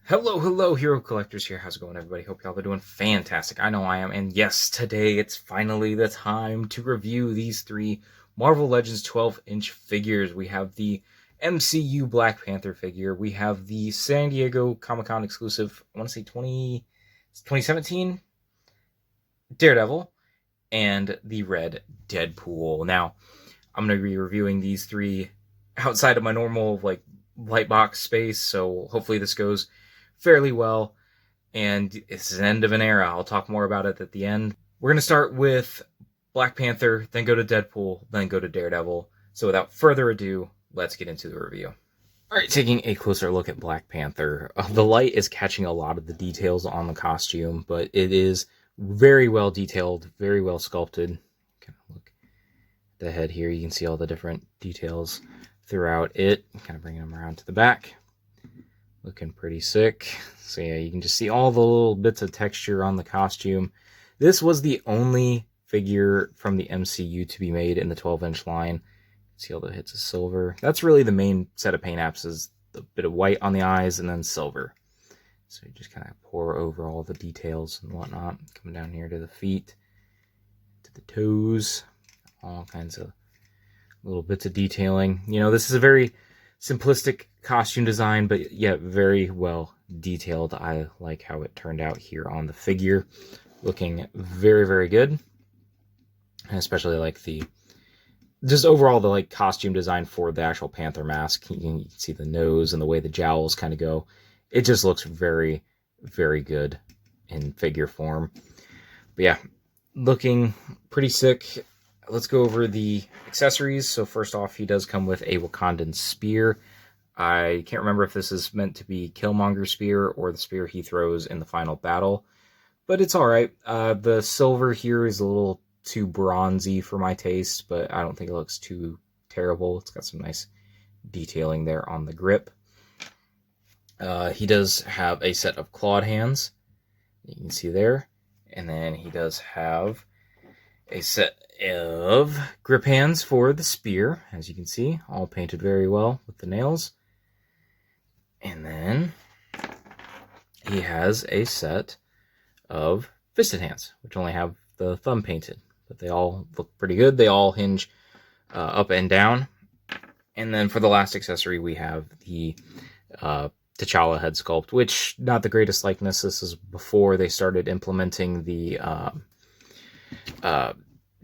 Hello, Hero Collectors here. How's it going, everybody? Hope y'all are doing fantastic. I know I am. And yes, today it's finally the time to review these three Marvel Legends 12-inch figures. We have the MCU Black Panther figure. We have the San Diego Comic-Con exclusive, I want to say 2017 Daredevil, and the red Deadpool. Now, I'm going to be reviewing these three outside of my normal light box space, so hopefully this goes fairly well, and it's an end of an era. I'll talk more about it at the end. We're going to start with Black Panther, then go to Deadpool, then go to Daredevil. So without further ado, let's get into the review. Alright, taking a closer look at Black Panther. The light is catching a lot of the details on the costume, but it is very well detailed, very well sculpted. Kind of look at the head here, you can see all the different details throughout it. Kind of bringing them around to the back. Looking pretty sick. So yeah, you can just see all the little bits of texture on the costume. This was the only figure from the MCU to be made in the 12-inch line. See all the hits of silver. That's really the main set of paint apps, is the bit of white on the eyes and then silver. So you just kind of pour over all the details and whatnot. Coming down here to the feet, to the toes, all kinds of little bits of detailing. You know, this is a very simplistic costume design, but yet very well detailed. I like how it turned out here on the figure. Looking very, very good. And especially like just overall the costume design for the actual Panther mask. You can see the nose and the way the jowls kind of go. It just looks very, very good in figure form. But yeah, looking pretty sick. Let's go over the accessories. So first off, he does come with a Wakandan spear. I can't remember if this is meant to be Killmonger's spear or the spear he throws in the final battle, but it's alright. The silver here is a little too bronzy for my taste, but I don't think it looks too terrible. It's got some nice detailing there on the grip. He does have a set of clawed hands, you can see there, and then he does have a set of grip hands for the spear, as you can see, all painted very well with the nails. And then he has a set of fisted hands, which only have the thumb painted, but they all look pretty good. They all hinge up and down. And then for the last accessory, we have the T'Challa head sculpt, which not the greatest likeness. This is before they started implementing the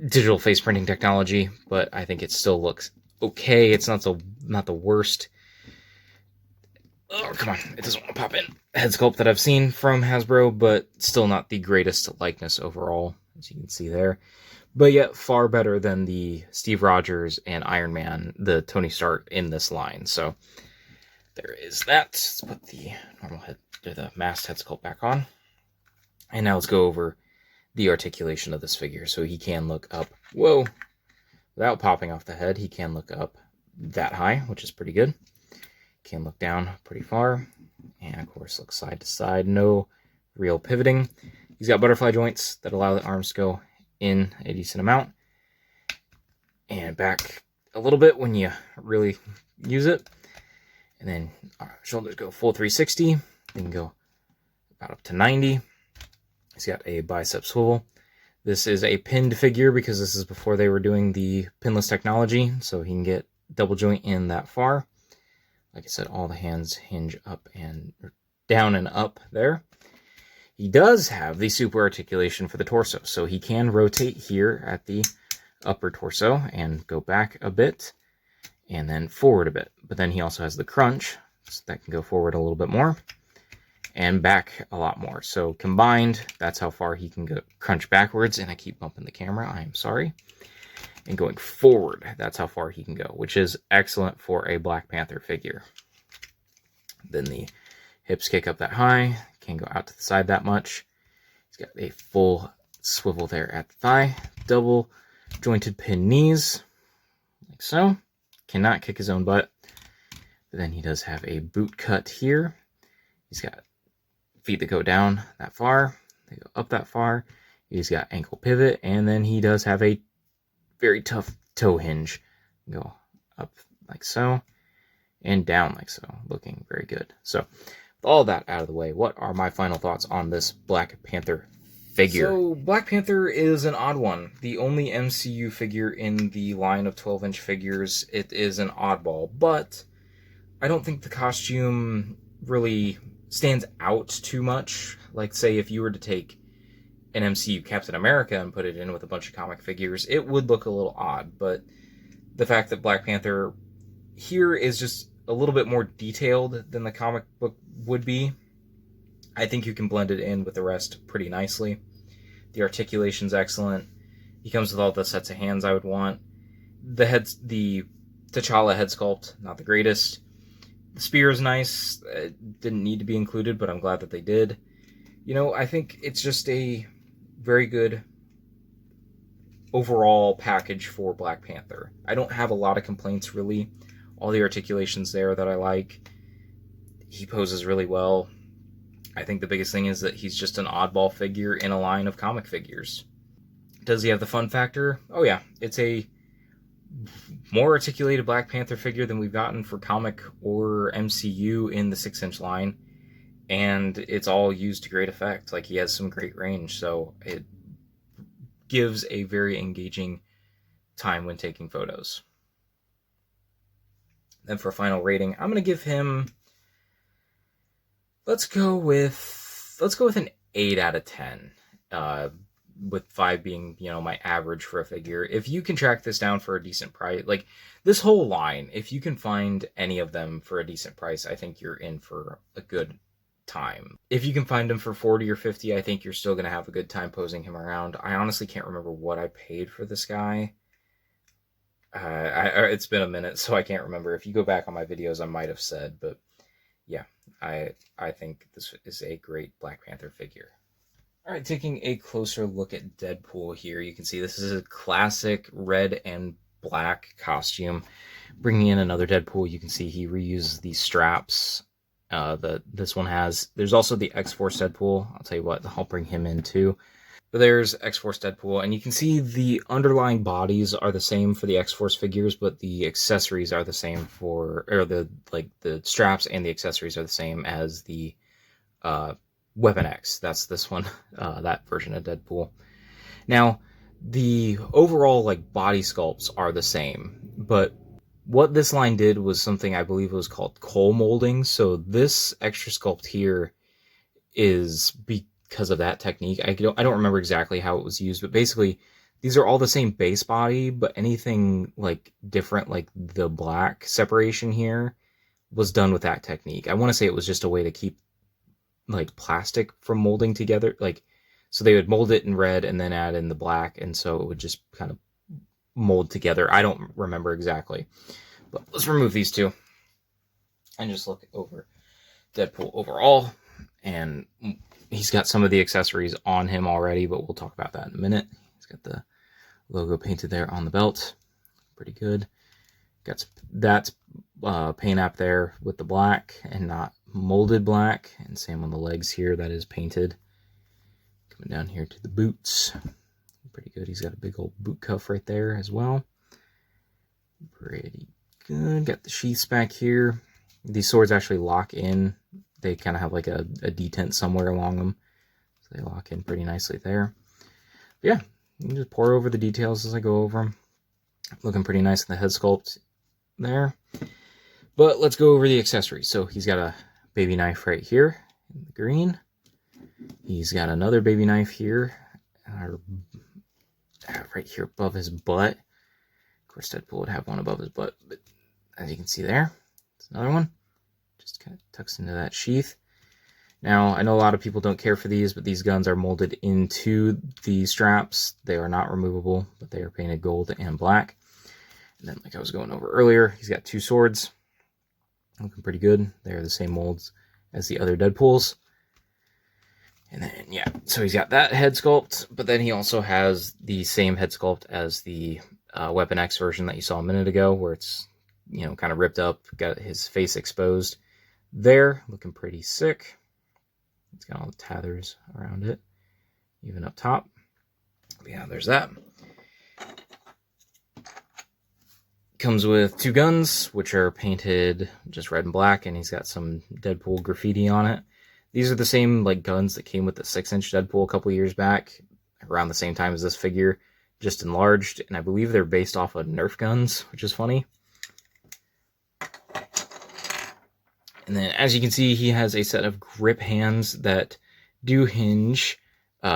digital face printing technology, but I think it still looks okay. It's not the worst. Oh, come on. It doesn't want to pop in. Head sculpt that I've seen from Hasbro, but still not the greatest likeness overall, as you can see there. But yet far better than the Steve Rogers and Iron Man, the Tony Stark in this line. So there is that. Let's put the normal head, the masked head sculpt back on. And now let's go over the articulation of this figure. So he can look up, whoa, without popping off the head. He can look up that high, which is pretty good. Can look down pretty far, and of course look side to side. No real pivoting. He's got butterfly joints that allow the arms to go in a decent amount and back a little bit when you really use it. And then our shoulders go full 360. They can go about up to 90. He's got a bicep swivel. This is a pinned figure because this is before they were doing the pinless technology, so he can get double joint in that far. Like I said, all the hands hinge up and down and up there. He does have the super articulation for the torso, so he can rotate here at the upper torso and go back a bit and then forward a bit. But then he also has the crunch, so that can go forward a little bit more and back a lot more. So combined, that's how far he can go crunch backwards. And I keep bumping the camera, I'm sorry. And going forward, that's how far he can go, which is excellent for a Black Panther figure. Then the hips kick up that high, can't go out to the side that much. He's got a full swivel there at the thigh, double jointed pin knees, like so. Cannot kick his own butt. But then he does have a boot cut here. He's got feet that go down that far, they go up that far. He's got ankle pivot, and then he does have a very tough toe hinge. Go up like so and down like so, looking very good. So all that out of the way, what are my final thoughts on this Black Panther figure? So, Black Panther is an odd one. The only MCU figure in the line of 12-inch figures. It is an oddball, but I don't think the costume really stands out too much. Like, say, if you were to take an MCU Captain America and put it in with a bunch of comic figures, it would look a little odd, but the fact that Black Panther here is just a little bit more detailed than the comic book would be, I think you can blend it in with the rest pretty nicely. The articulation's excellent. He comes with all the sets of hands I would want. The T'Challa head sculpt, not the greatest. The spear is nice. It didn't need to be included, but I'm glad that they did. You know, I think it's just a very good overall package for Black Panther. I don't have a lot of complaints, really. All the articulations there that I like. He poses really well. I think the biggest thing is that he's just an oddball figure in a line of comic figures. Does he have the fun factor? Oh yeah, it's a more articulated Black Panther figure than we've gotten for comic or MCU in the 6-inch line, and it's all used to great effect. Like, he has some great range, so it gives a very engaging time when taking photos. Then for a final rating, I'm going to give him, let's go with an 8 out of 10. With 5 being, you know, my average for a figure. If you can track this down for a decent price, like this whole line, if you can find any of them for a decent price, I think you're in for a good time. If you can find them for 40 or 50, I think you're still going to have a good time posing him around. I honestly can't remember what I paid for this guy. It's been a minute, so I can't remember. If you go back on my videos, I might have said, but yeah, I think this is a great Black Panther figure. All right, taking a closer look at Deadpool here, you can see this is a classic red and black costume. Bringing in another Deadpool, you can see he reuses these straps that this one has. There's also the X-Force Deadpool. I'll tell you what, I'll bring him in too. But there's X-Force Deadpool, and you can see the underlying bodies are the same for the X-Force figures, but the accessories are the same for, or the straps and the accessories are the same as the Weapon X. That's this one, that version of Deadpool. Now, the overall body sculpts are the same, but what this line did was something I believe was called coal molding. So this extra sculpt here is because of that technique. I don't remember exactly how it was used, but basically these are all the same base body, but anything different, like the black separation here, was done with that technique. I want to say it was just a way to keep plastic from molding together, so they would mold it in red and then add in the black, and so it would just kind of mold together. I don't remember exactly, but let's remove these two and just look over Deadpool overall. And he's got some of the accessories on him already, but we'll talk about that in a minute. He's got the logo painted there on the belt, pretty good. Got that paint app there with the black and not molded black, and same on the legs here, that is painted. Coming down here to the boots, pretty good. He's got a big old boot cuff right there as well, pretty good. Got the sheaths back here. These swords actually lock in. They kind of have a detent somewhere along them, so they lock in pretty nicely there. But yeah, you can just pour over the details as I go over them. Looking pretty nice in the head sculpt there. But let's go over the accessories. So he's got a baby knife right here in the green. He's got another baby knife here, right here above his butt. Of course, Deadpool would have one above his butt, but as you can see there, it's another one. Just kind of tucks into that sheath. Now, I know a lot of people don't care for these, but these guns are molded into the straps. They are not removable, but they are painted gold and black. And then, like I was going over earlier, he's got two swords. Looking pretty good. They're the same molds as the other Deadpools. And then, yeah, so he's got that head sculpt, but then he also has the same head sculpt as the Weapon X version that you saw a minute ago, where it's, kind of ripped up, got his face exposed there, looking pretty sick. It's got all the tathers around it, even up top. But yeah, there's that. Comes with 2 guns, which are painted just red and black, and he's got some Deadpool graffiti on it. These are the same like guns that came with the 6-inch Deadpool a couple years back, around the same time as this figure, just enlarged, and I believe they're based off of Nerf guns, which is funny. And then, as you can see, he has a set of grip hands that do hinge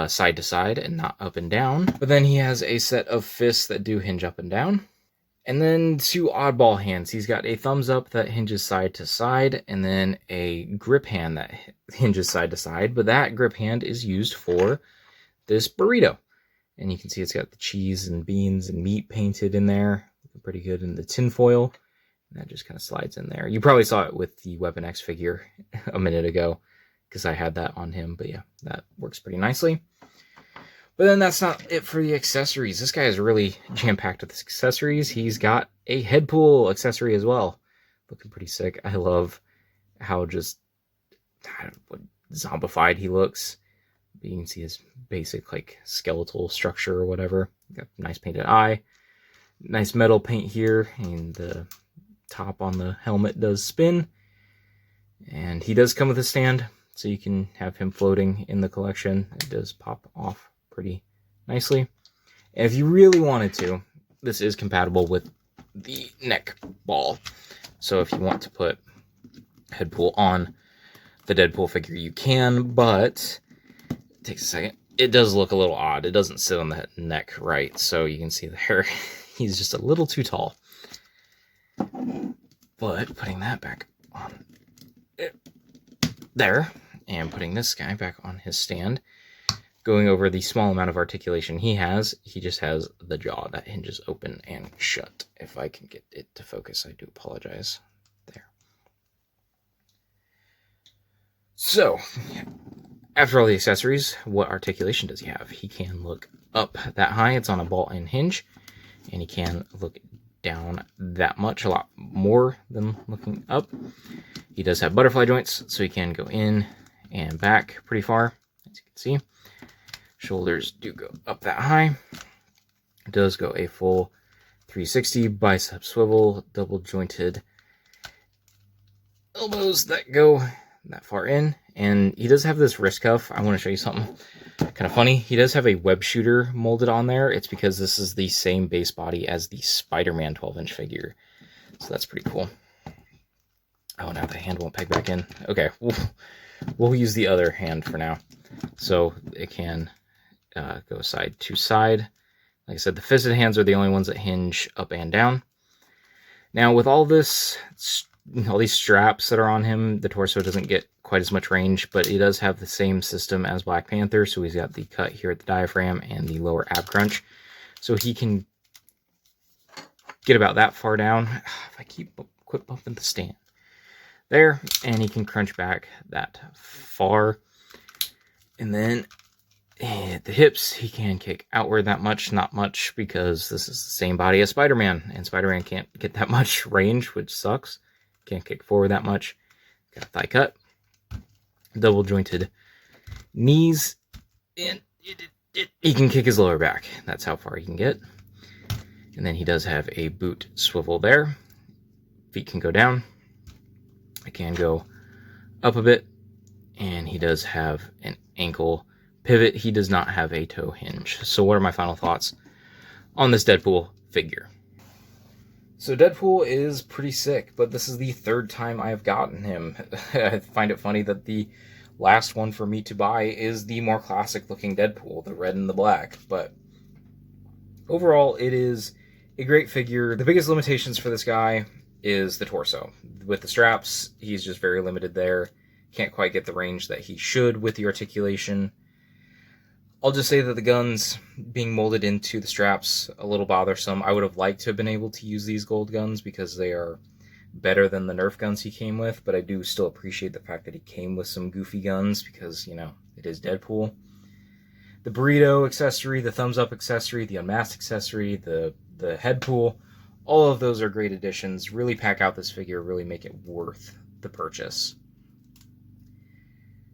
side to side and not up and down. But then he has a set of fists that do hinge up and down. And then 2 oddball hands. He's got a thumbs up that hinges side to side, and then a grip hand that hinges side to side. But that grip hand is used for this burrito. And you can see it's got the cheese and beans and meat painted in there. Looking pretty good in the tin foil. And that just kind of slides in there. You probably saw it with the Weapon X figure a minute ago, because I had that on him. But yeah, that works pretty nicely. But then that's not it for the accessories. This guy is really jam-packed with accessories. He's got a Headpool accessory as well. Looking pretty sick. I love how just zombified he looks. You can see his basic like skeletal structure or whatever. Got a nice painted eye. Nice metal paint here. And the top on the helmet does spin. And he does come with a stand, so you can have him floating in the collection. It does pop off pretty nicely. And if you really wanted to, this is compatible with the neck ball. So if you want to put Headpool on the Deadpool figure, you can, but it takes a second. It does look a little odd. It doesn't sit on the neck right, so you can see there he's just a little too tall. But putting that back on there, and putting this guy back on his stand, going over the small amount of articulation he just has the jaw that hinges open and shut. If I can get it to focus, I do apologize. There. So, after all the accessories, what articulation does he have? He can look up that high. It's on a ball and hinge. And he can look down that much, a lot more than looking up. He does have butterfly joints, so he can go in and back pretty far, as you can see. Shoulders do go up that high. It does go a full 360 bicep swivel, double jointed elbows that go that far in. And he does have this wrist cuff. I want to show you something kind of funny. He does have a web shooter molded on there. It's because this is the same base body as the Spider-Man 12-inch figure. So that's pretty cool. Oh, now the hand won't peg back in. Okay, we'll use the other hand for now. So it can go side to side. Like I said, the fisted hands are the only ones that hinge up and down. Now, with all this, all these straps that are on him, the torso doesn't get quite as much range, but it does have the same system as Black Panther. So he's got the cut here at the diaphragm and the lower ab crunch. So he can get about that far down. If I quit bumping the stand. There, and he can crunch back that far. And then at the hips, he can kick outward that much, not much, because this is the same body as Spider-Man, and Spider-Man can't get that much range, which sucks. Can't kick forward that much. Got a thigh cut. Double jointed knees, and he can kick his lower back. That's how far he can get. And then he does have a boot swivel there. Feet can go down. It can go up a bit, and he does have an ankle pivot. He does not have a toe hinge. So what are my final thoughts on this Deadpool figure? So Deadpool is pretty sick, but this is the 3rd time I have gotten him. I find it funny that the last one for me to buy is the more classic looking Deadpool, the red and the black. But overall, it is a great figure. The biggest limitations for this guy is the torso. With the straps, he's just very limited there. Can't quite get the range that he should with the articulation. I'll just say that the guns being molded into the straps, a little bothersome. I would have liked to have been able to use these gold guns because they are better than the Nerf guns he came with, but I do still appreciate the fact that he came with some goofy guns because, you know, it is Deadpool. The burrito accessory, the thumbs up accessory, the unmasked accessory, the Headpool, all of those are great additions. Really pack out this figure, really make it worth the purchase.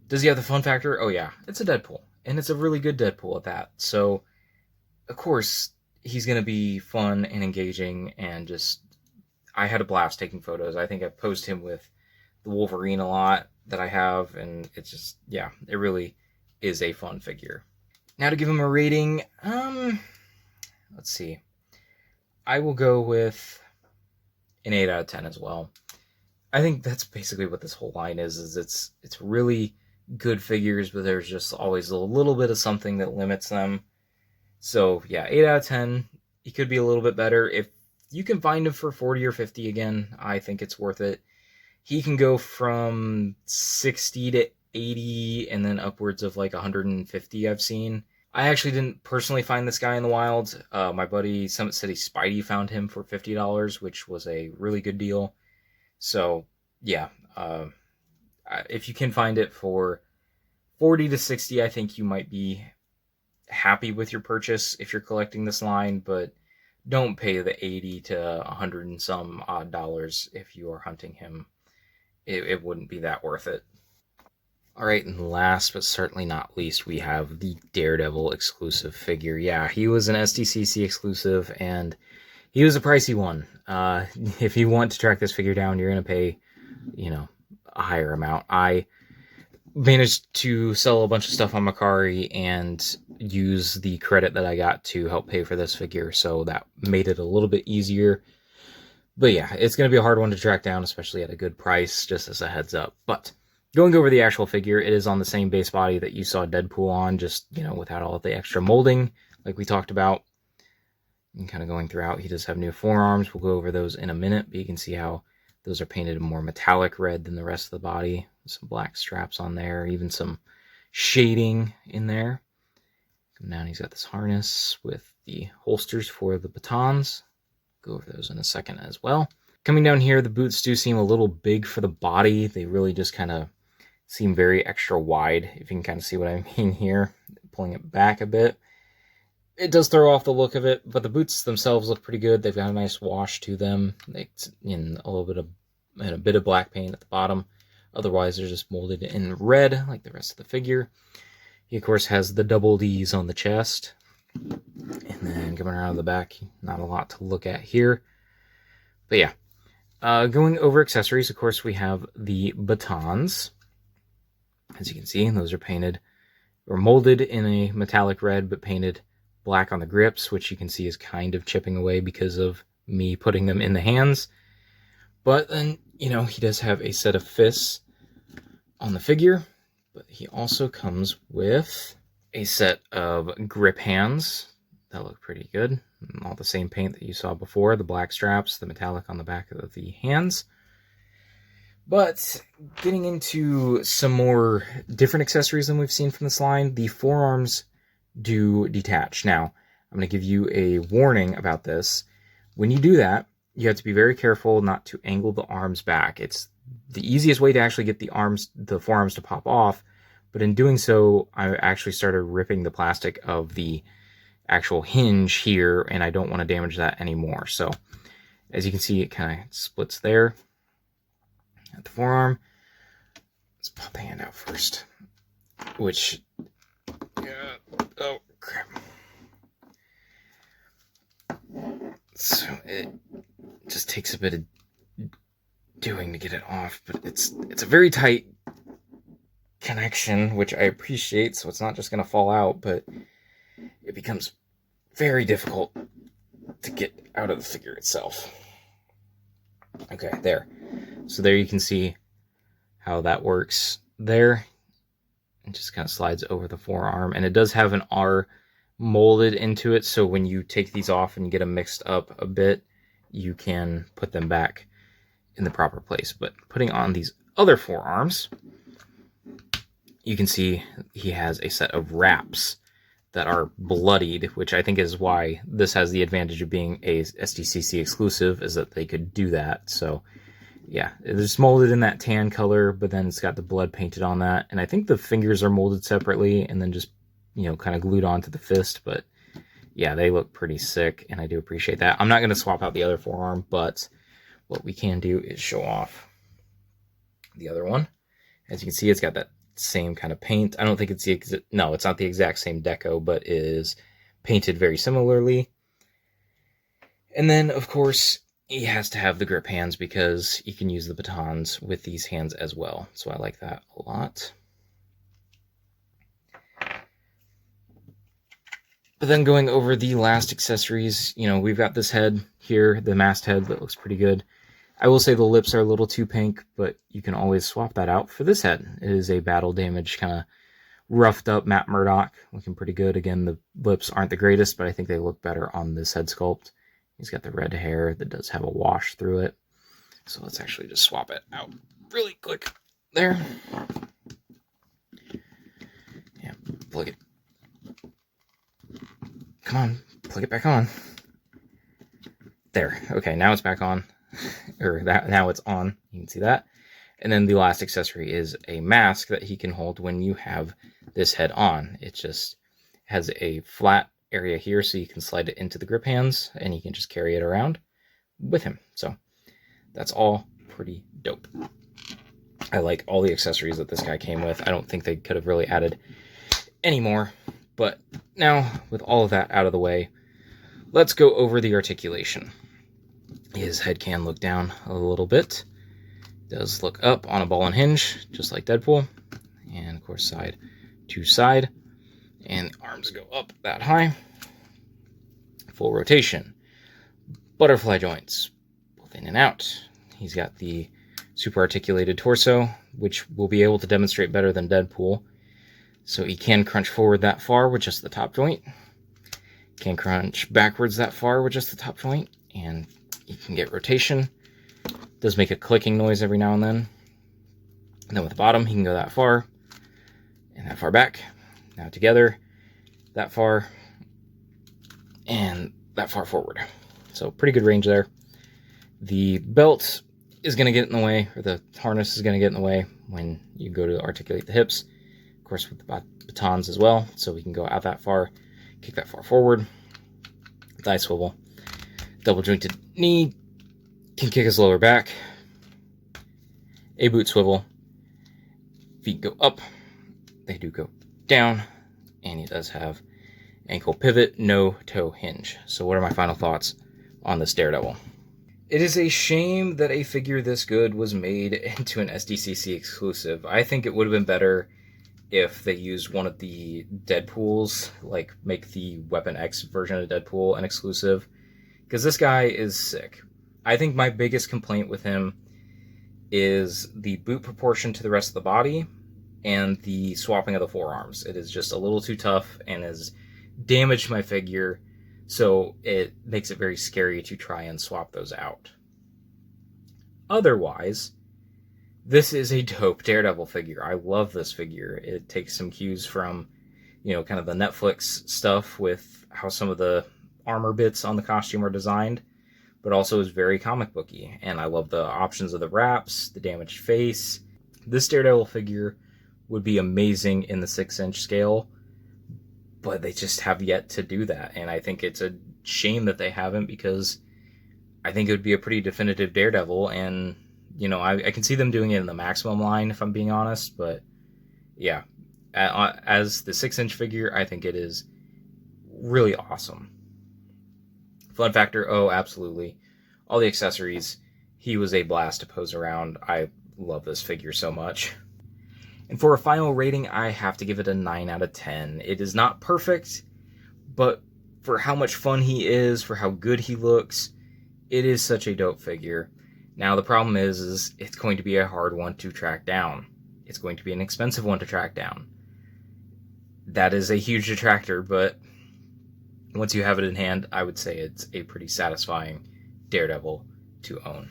Does he have the fun factor? Oh yeah, it's a Deadpool. And it's a really good Deadpool at that. So, of course, he's going to be fun and engaging and just I had a blast taking photos. I think I posed him with the Wolverine a lot that I have, and it's just, yeah, it really is a fun figure. Now to give him a rating, let's see. I will go with an 8 out of 10 as well. I think that's basically what this whole line is it's really good figures, but there's just always a little bit of something that limits them. So yeah, 8 out of 10. He could be a little bit better. If you can find him for 40 or 50 again, I think it's worth it. He can go from 60 to 80 and then upwards of like 150 I've seen. I actually didn't personally find this guy in the wild. My buddy SummitSpidey found him for $50, which was a really good deal. So yeah, if you can find it for 40 to 60, I think you might be happy with your purchase if you're collecting this line, but don't pay the 80 to 100 and some odd dollars if you are hunting him. It wouldn't be that worth it. All right, and last but certainly not least, we have the Daredevil exclusive figure. Yeah, he was an SDCC exclusive, and he was a pricey one. If you want to track this figure down, you're going to pay, a higher amount. I managed to sell a bunch of stuff on Mercari and use the credit that I got to help pay for this figure, so that made it a little bit easier. But yeah, it's going to be a hard one to track down, especially at a good price, just as a heads up. But going over the actual figure, it is on the same base body that you saw Deadpool on, just, without all the extra molding, like we talked about. And kind of going throughout, he does have new forearms. We'll go over those in a minute, but you can see how those are painted a more metallic red than the rest of the body. Some black straps on there, even some shading in there. Come down, he's got this harness with the holsters for the batons. Go over those in a second as well. Coming down here, the boots do seem a little big for the body. They really just kind of seem very extra wide, if you can kind of see what I mean here. Pulling it back a bit. It does throw off the look of it, but the boots themselves look pretty good. They've got a nice wash to them. It's in a bit of black paint at the bottom. Otherwise, they're just molded in red, like the rest of the figure. He, of course, has the double D's on the chest. And then coming around the back, not a lot to look at here. But yeah, going over accessories, of course, we have the batons. As you can see, those are painted or molded in a metallic red, but painted black on the grips, which you can see is kind of chipping away because of me putting them in the hands. But then, he does have a set of fists on the figure, but he also comes with a set of grip hands that look pretty good. All the same paint that you saw before, the black straps, the metallic on the back of the hands. But getting into some more different accessories than we've seen from this line, the forearms do detach. Now, I'm going to give you a warning about this. When you do that, you have to be very careful not to angle the arms back. It's the easiest way to actually get the forearms to pop off, but in doing so, I actually started ripping the plastic of the actual hinge here, and I don't want to damage that anymore. So, as you can see, it kind of splits there at the forearm. Let's pop the hand out first, oh crap. So it just takes a bit of doing to get it off, but it's a very tight connection, which I appreciate, so it's not just going to fall out, but it becomes very difficult to get out of the figure itself. Okay, there. So there you can see how that works there. It just kind of slides over the forearm, and it does have an R molded into it, so when you take these off and get them mixed up a bit, you can put them back in the proper place. But putting on these other forearms, you can see he has a set of wraps that are bloodied, which I think is why this has the advantage of being a SDCC exclusive, is that they could do that. So yeah, it's molded in that tan color, but then it's got the blood painted on that. And I think the fingers are molded separately and then just, kind of glued onto the fist. But yeah, they look pretty sick, and I do appreciate that. I'm not going to swap out the other forearm, but what we can do is show off the other one. As you can see, it's got that same kind of paint. I don't think it's it's not the exact same deco, but it is painted very similarly. And then, of course, he has to have the grip hands because he can use the batons with these hands as well. So I like that a lot. But then going over the last accessories, we've got this head here, the masked head that looks pretty good. I will say the lips are a little too pink, but you can always swap that out for this head. It is a battle damage, kind of roughed up Matt Murdock, looking pretty good. Again, the lips aren't the greatest, but I think they look better on this head sculpt. He's got the red hair that does have a wash through it. So let's actually just swap it out really quick there. Yeah, plug it. Come on, plug it back on. There. Okay, now it's back on. Now it's on. You can see that. And then the last accessory is a mask that he can hold when you have this head on. It just has a flat area here so you can slide it into the grip hands and you can just carry it around with him. So that's all pretty dope. I like all the accessories that this guy came with. I don't think they could have really added any more. But now, with all of that out of the way, let's go over the articulation. His head can look down a little bit. It does look up on a ball and hinge, just like Deadpool. And, of course, side to side. And the arms go up that high. Full rotation. Butterfly joints, both in and out. He's got the super articulated torso, which we'll be able to demonstrate better than Deadpool. So he can crunch forward that far with just the top joint. Can crunch backwards that far with just the top joint. And he can get rotation. Does make a clicking noise every now and then. And then with the bottom, he can go that far. And that far back. Now together. That far. And that far forward. So pretty good range there. The belt is going to get in the way. Or the harness is going to get in the way when you go to articulate the hips. Of course, with the batons as well, so we can go out that far, kick that far forward, thigh swivel, double jointed knee, can kick his lower back, a boot swivel, feet go up, they do go down, and he does have ankle pivot, no toe hinge. So what are my final thoughts on this Daredevil? It is a shame that a figure this good was made into an SDCC exclusive. I think it would have been better if they used one of the Deadpools, like make the Weapon X version of Deadpool an exclusive, because this guy is sick. I think my biggest complaint with him is the boot proportion to the rest of the body and the swapping of the forearms. It is just a little too tough and has damaged my figure, so it makes it very scary to try and swap those out. Otherwise, this is a dope Daredevil figure. I love this figure. It takes some cues from, kind of the Netflix stuff with how some of the armor bits on the costume are designed, but also is very comic booky. And I love the options of the wraps, the damaged face. This Daredevil figure would be amazing in the 6-inch scale, but they just have yet to do that. And I think it's a shame that they haven't, because I think it would be a pretty definitive Daredevil, and I can see them doing it in the Maximum line, if I'm being honest, but yeah, as the 6-inch figure, I think it is really awesome. Fun factor, oh, absolutely. All the accessories, he was a blast to pose around. I love this figure so much. And for a final rating, I have to give it a 9 out of 10. It is not perfect, but for how much fun he is, for how good he looks, it is such a dope figure. Now, the problem is it's going to be a hard one to track down. It's going to be an expensive one to track down. That is a huge detractor, but once you have it in hand, I would say it's a pretty satisfying Daredevil to own.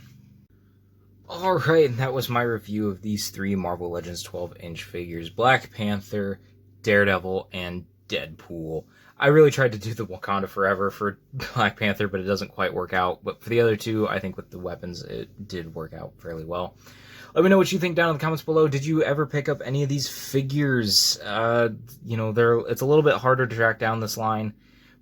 Alright, and that was my review of these 3 Marvel Legends 12-inch figures. Black Panther, Daredevil, and Deadpool. I really tried to do the Wakanda Forever for Black Panther, but it doesn't quite work out. But for the other two, I think with the weapons, it did work out fairly well. Let me know what you think down in the comments below. Did you ever pick up any of these figures? It's a little bit harder to track down this line,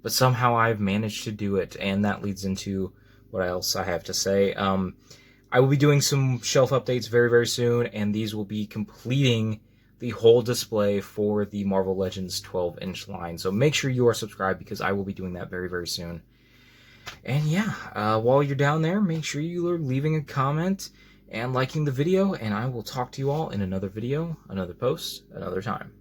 but somehow I've managed to do it, and that leads into what else I have to say. I will be doing some shelf updates very, very soon, and these will be completing the whole display for the Marvel Legends 12-inch line. So make sure you are subscribed, because I will be doing that very, very soon. And yeah, while you're down there, make sure you are leaving a comment and liking the video, and I will talk to you all in another video, another post, another time.